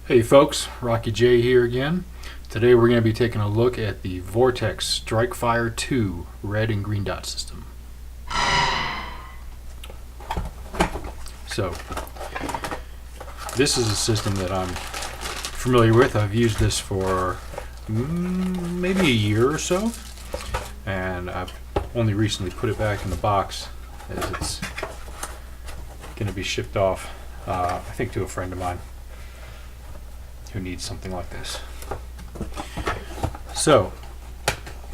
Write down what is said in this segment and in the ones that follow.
Hey folks, Rocky J here again. Today we're going to be taking a look at the Vortex Strikefire 2 red and green dot system. So, this is a system that I'm familiar with. I've used this for maybe a year or so, and I've only recently put it back in the box as it's going to be shipped off, I think, to a friend of mine who needs something like this. So,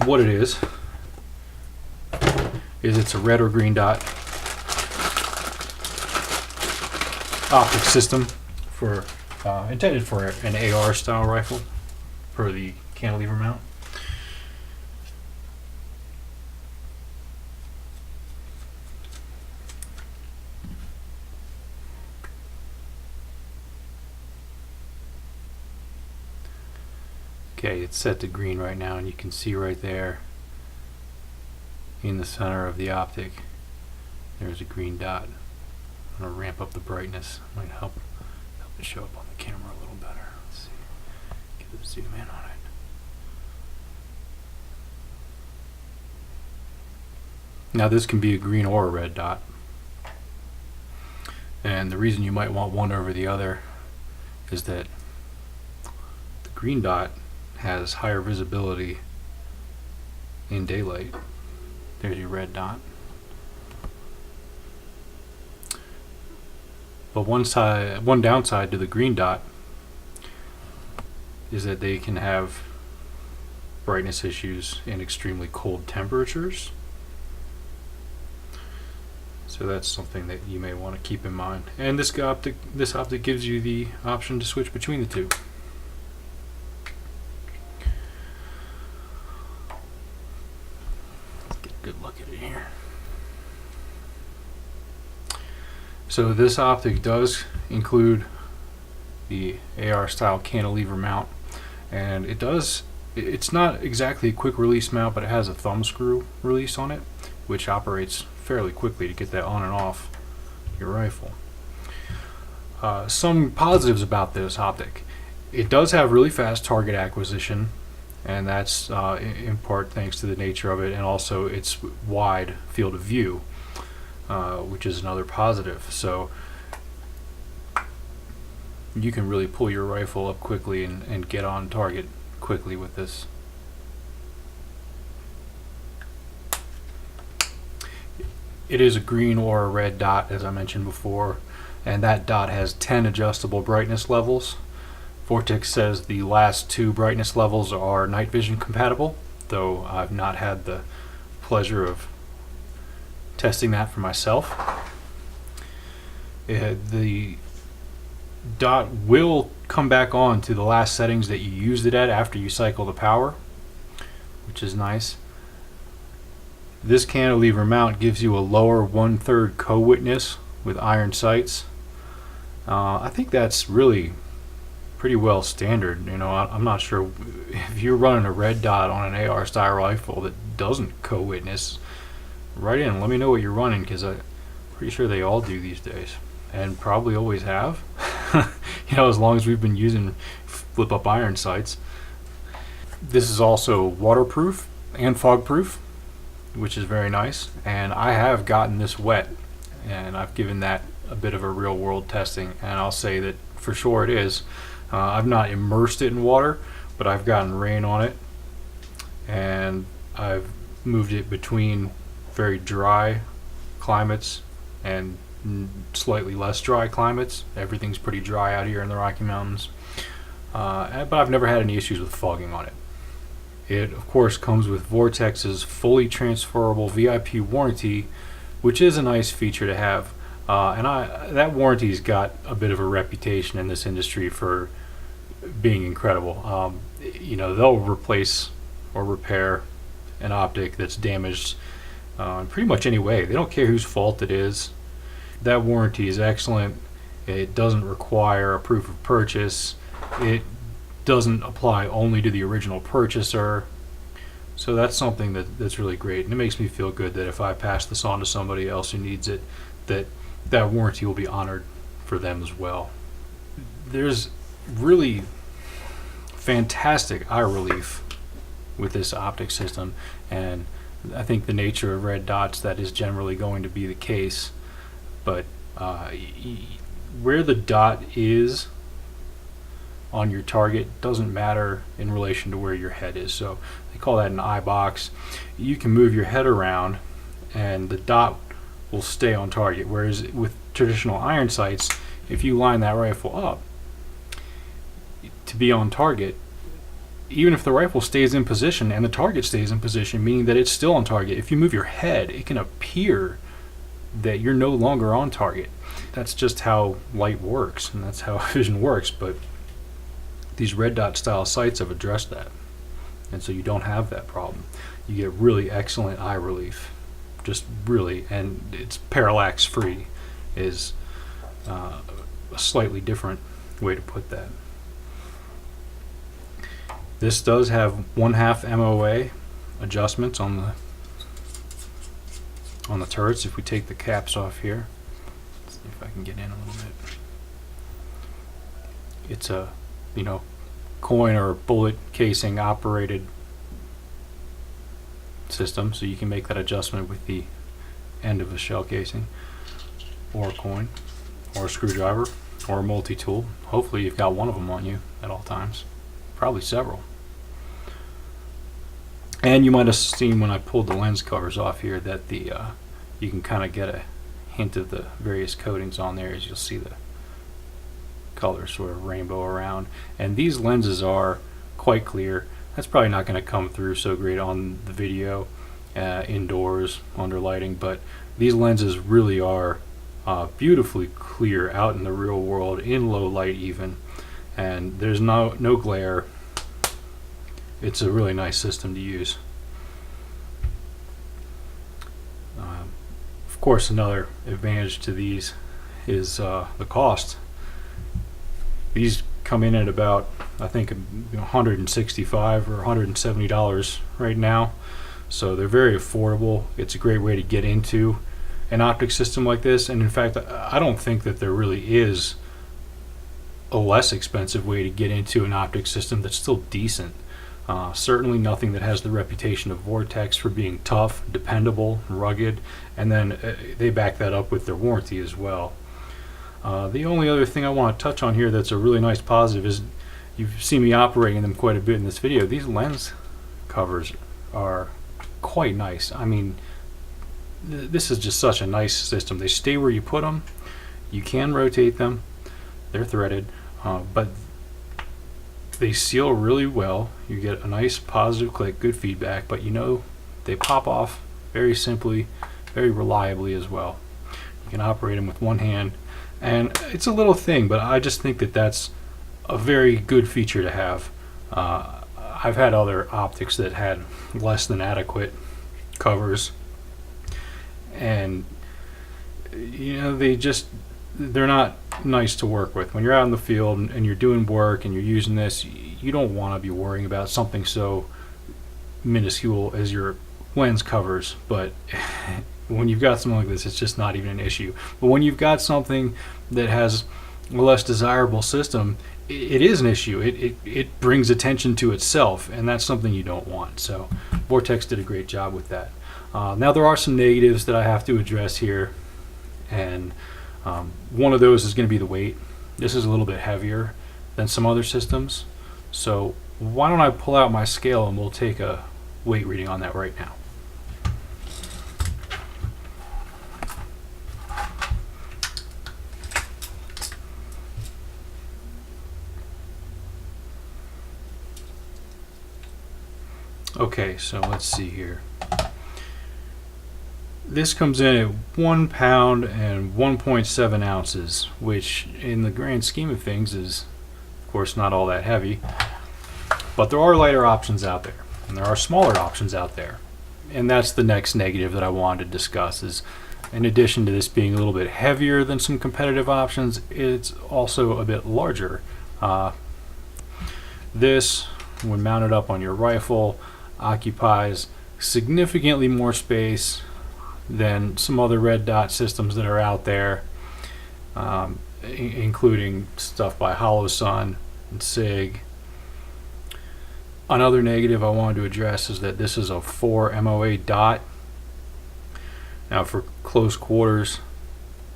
what it is it's a red or green dot optic system for intended for an AR style rifle for the cantilever mount. Okay, it's set to green right now, and you can see right there in the center of the optic there's a green dot. I'm going to ramp up the brightness. Might help it show up on the camera a little better. Let's see. Get a zoom in on it. Now this can be a green or a red dot, and the reason you might want one over the other is that the green dot has higher visibility in daylight. There's your red dot. But one downside to the green dot is that they can have brightness issues in extremely cold temperatures. So that's something that you may want to keep in mind. And this optic gives you the option to switch between the two. Good look at it here. So this optic does include the AR style cantilever mount, and it's not exactly a quick release mount, but it has a thumb screw release on it, which operates fairly quickly to get that on and off your rifle. Some positives about this optic: it does have really fast target acquisition, and that's in part thanks to the nature of it, and also its wide field of view, which is another positive. So you can really pull your rifle up quickly and get on target quickly with this. It is a green or a red dot, as I mentioned before, and that dot has 10 adjustable brightness levels. Vortex says the last 2 brightness levels are night vision compatible, though I've not had the pleasure of testing that for myself. The dot will come back on to the last settings that you used it at after you cycle the power, which is nice. This cantilever mount gives you a lower 1/3 co-witness with iron sights. I think that's really pretty well standard. You know, I'm not sure if you're running a red dot on an AR style rifle that doesn't co-witness. Write in, let me know what you're running, because I'm pretty sure they all do these days, and probably always have. You know, as long as we've been using flip up iron sights. This is also waterproof and fog proof, which is very nice, and I have gotten this wet, and I've given that a bit of a real world testing, and I'll say that for sure it is. I've not immersed it in water, but I've gotten rain on it, and I've moved it between very dry climates and slightly less dry climates. Everything's pretty dry out here in the Rocky Mountains, but I've never had any issues with fogging on it. It of course comes with Vortex's fully transferable VIP warranty, which is a nice feature to have, and that warranty's got a bit of a reputation in this industry for being incredible. You know, they'll replace or repair an optic that's damaged in pretty much any way. They don't care whose fault it is. That warranty is excellent. It doesn't require a proof of purchase. It doesn't apply only to the original purchaser. So that's something that's really great, and it makes me feel good that if I pass this on to somebody else who needs it, that warranty will be honored for them as well. There's really fantastic eye relief with this optic system, and I think the nature of red dots, that is generally going to be the case. But where the dot is on your target doesn't matter in relation to where your head is. So they call that an eye box. You can move your head around and the dot will stay on target, whereas with traditional iron sights, if you line that rifle up to be on target, even if the rifle stays in position and the target stays in position, meaning that it's still on target, if you move your head, it can appear that you're no longer on target. That's just how light works, and that's how vision works. But these red dot style sights have addressed that, and so you don't have that problem. You get really excellent eye relief, just really, and it's parallax free is a slightly different way to put that. This does have 1/2 MOA adjustments on the turrets. If we take the caps off here, let's see if I can get in a little bit. It's a, you know, coin or bullet casing operated system, so you can make that adjustment with the end of a shell casing, or a coin, or a screwdriver, or a multi-tool. Hopefully you've got one of them on you at all times, probably several. And you might have seen when I pulled the lens covers off here that the you can kind of get a hint of the various coatings on there, as you'll see the colors sort of rainbow around. And these lenses are quite clear. That's probably not going to come through so great on the video indoors under lighting, but these lenses really are beautifully clear out in the real world, in low light even, and there's no glare. It's a really nice system to use. Of course, another advantage to these is the cost. These come in at about, I think, $165 or $170 right now, so they're very affordable. It's a great way to get into an optic system like this, and in fact, I don't think that there really is a less expensive way to get into an optic system that's still decent. Certainly nothing that has the reputation of Vortex for being tough, dependable, rugged, and then they back that up with their warranty as well. The only other thing I want to touch on here that's a really nice positive is you've seen me operating them quite a bit in this video. These lens covers are quite nice. I mean, this is just such a nice system. They stay where you put them. You can rotate them. They're threaded, but they seal really well. You get a nice positive click, good feedback, but you know they pop off very simply, very reliably as well. You can operate them with one hand, and it's a little thing, but I just think that that's a very good feature to have. I've had other optics that had less than adequate covers, and you know, they're not nice to work with. When you're out in the field and you're doing work and you're using this, you don't want to be worrying about something so minuscule as your lens covers. But when you've got something like this, it's just not even an issue. But when you've got something that has a less desirable system, it is an issue. It brings attention to itself, and that's something you don't want. So Vortex did a great job with that. Now there are some negatives that I have to address here, and one of those is going to be the weight. This is a little bit heavier than some other systems, so why don't I pull out my scale and we'll take a weight reading on that right now. Okay, so let's see here. This comes in at 1 pound and 1.7 ounces, which in the grand scheme of things is, of course, not all that heavy. But there are lighter options out there, and there are smaller options out there. And that's the next negative that I wanted to discuss is, in addition to this being a little bit heavier than some competitive options, it's also a bit larger. This, when mounted up on your rifle, occupies significantly more space than some other red dot systems that are out there, including stuff by Hollow Sun and SIG. Another negative I wanted to address is that this is a 4 MOA dot. Now for close quarters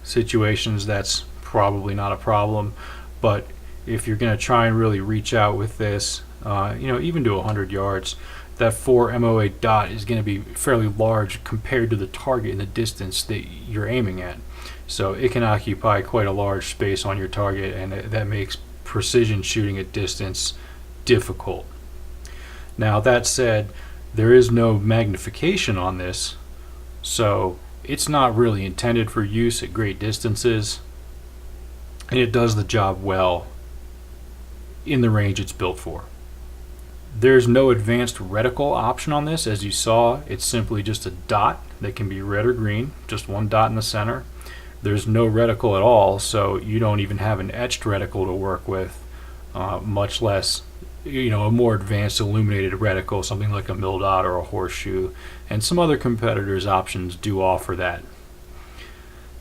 situations, that's probably not a problem, but if you're going to try and really reach out with this, even to 100 yards, that 4 MOA dot is going to be fairly large compared to the target and the distance that you're aiming at. So it can occupy quite a large space on your target, and that makes precision shooting at distance difficult. Now that said, there is no magnification on this, so it's not really intended for use at great distances, and it does the job well in the range it's built for. There's no advanced reticle option on this. As you saw, it's simply just a dot that can be red or green, just one dot in the center. There's no reticle at all, so you don't even have an etched reticle to work with, much less a more advanced illuminated reticle, something like a mil dot or a horseshoe, and some other competitors' options do offer that.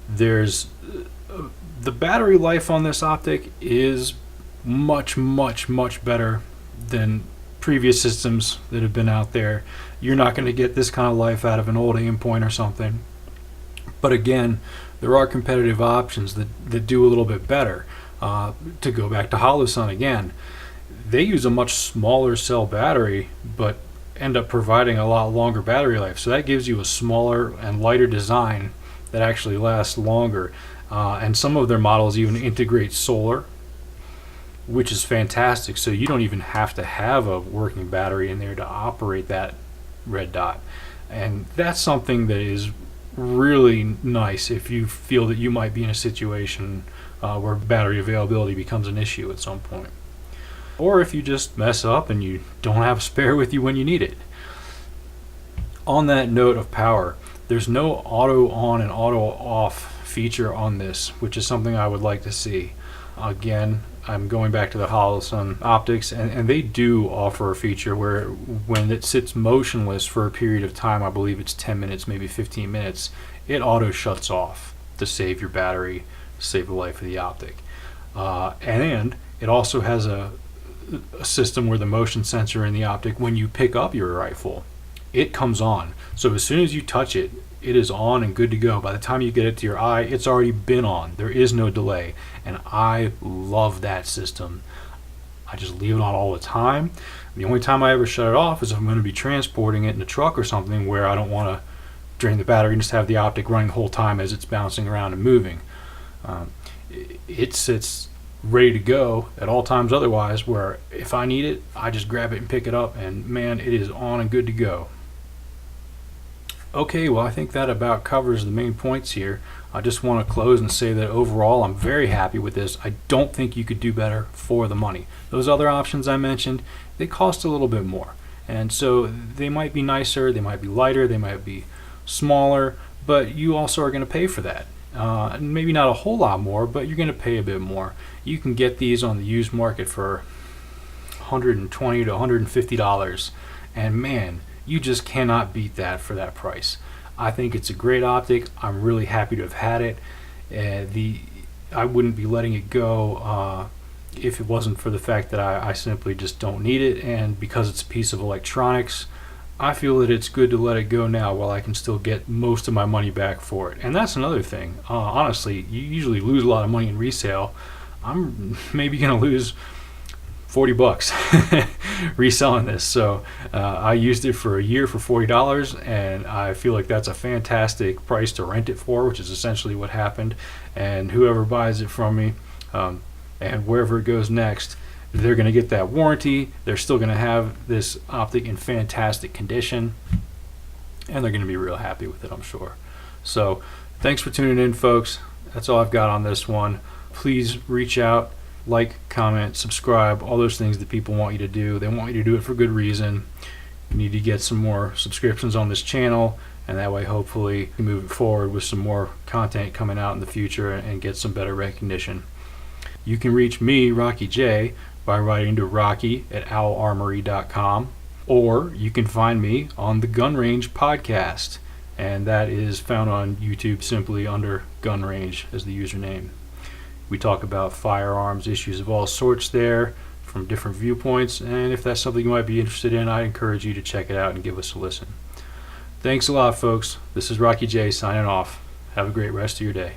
There's the battery life on this optic is much better than previous systems that have been out there. You're not going to get this kind of life out of an old Aimpoint or something, but again, there are competitive options that do a little bit better. To go back to Holosun again, they use a much smaller cell battery but end up providing a lot longer battery life, so that gives you a smaller and lighter design that actually lasts longer, and some of their models even integrate solar, which is fantastic, so you don't even have to have a working battery in there to operate that red dot. And that's something that is really nice if you feel that you might be in a situation where battery availability becomes an issue at some point, or if you just mess up and you don't have a spare with you when you need it. On that note of power, there's no auto on and auto off feature on this, which is something I would like to see. Again, I'm going back to the Holosun optics, and they do offer a feature where when it sits motionless for a period of time, I believe it's 10 minutes, maybe 15 minutes, it auto shuts off to save your battery, save the life of the optic. And it also has a system where the motion sensor in the optic, when you pick up your rifle, it comes on. So as soon as you touch it, it is on and good to go. By the time you get it to your eye, it's already been on. There is no delay, and I love that system. I just leave it on all the time. The only time I ever shut it off is if I'm going to be transporting it in a truck or something where I don't want to drain the battery and just have the optic running the whole time as it's bouncing around and moving. It sits ready to go at all times otherwise, where if I need it, I just grab it and pick it up, and man, it is on and good to go. Okay, well, I think that about covers the main points here. I just want to close and say that overall I'm very happy with this. I don't think you could do better for the money. Those other options I mentioned, they cost a little bit more, and so they might be nicer, they might be lighter, they might be smaller, but you also are going to pay for that. Maybe not a whole lot more, but you're going to pay a bit more. You can get these on the used market for $120 to $150, and man, you just cannot beat that for that price. I think it's a great optic. I'm really happy to have had it. I wouldn't be letting it go if it wasn't for the fact that I simply just don't need it, and because it's a piece of electronics, I feel that it's good to let it go now while I can still get most of my money back for it. And that's another thing. Honestly, you usually lose a lot of money in resale. I'm maybe going to lose $40 reselling this. So I used it for a year for $40, and I feel like that's a fantastic price to rent it for, which is essentially what happened. And whoever buys it from me, and wherever it goes next, they're going to get that warranty. They're still going to have this optic in fantastic condition, and they're going to be real happy with it, I'm sure. So thanks for tuning in, folks. That's all I've got on this one. Please reach out, like, comment, subscribe, all those things that people want you to do. They want you to do it for good reason. You need to get some more subscriptions on this channel, and that way hopefully you can move it forward with some more content coming out in the future and get some better recognition. You can reach me, Rocky J, by writing to rocky@owlarmory.com, or you can find me on the Gun Range podcast, and that is found on YouTube simply under Gun Range as the username. We talk about firearms issues of all sorts there, from different viewpoints, and if that's something you might be interested in, I encourage you to check it out and give us a listen. Thanks a lot, folks. This is Rocky J signing off. Have a great rest of your day.